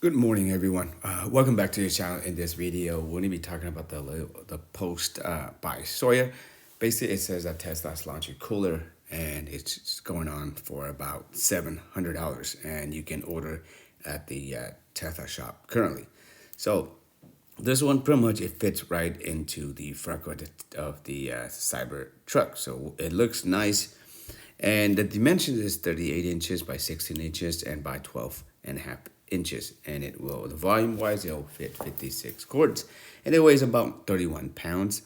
Good morning, everyone. Welcome back to the channel. In this video, we're going to be talking about the post by Sawyer. Basically, it says that Tesla's launching cooler, and it's going on for about $700, and you can order at the Tesla shop currently. So this one pretty much it fits right into the front of the Cybertruck. So it looks nice, and the dimensions is 38 inches by 16 inches and by 12.5 inches, and the volume wise it'll fit 56 quarts, and it weighs about 31 pounds,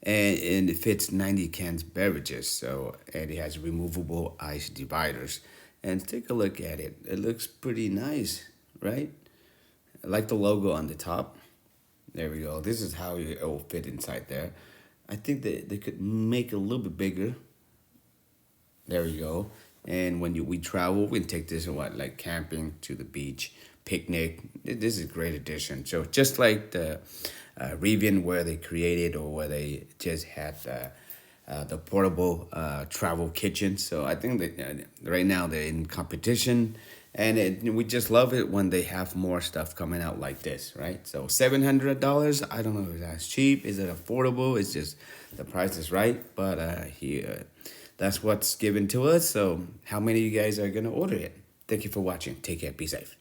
and it fits 90 cans beverages. So, and it has removable ice dividers, and take a look at it. It looks pretty nice, right? I like the logo on the top. There we go. This is how it will fit inside there. I think that they could make it a little bit bigger. There we go. And when we travel, we can take this like camping, to the beach, picnic. This is a great addition. So just like the Rivian, where they created, or where they just had the portable travel kitchen. So I think that right now they're in competition, and we just love it when they have more stuff coming out like this, right? So $700, I don't know if that's cheap. Is it affordable? It's just the price is right, but that's what's given to us. So how many of you guys are going to order it? Thank you for watching. Take care. Be safe.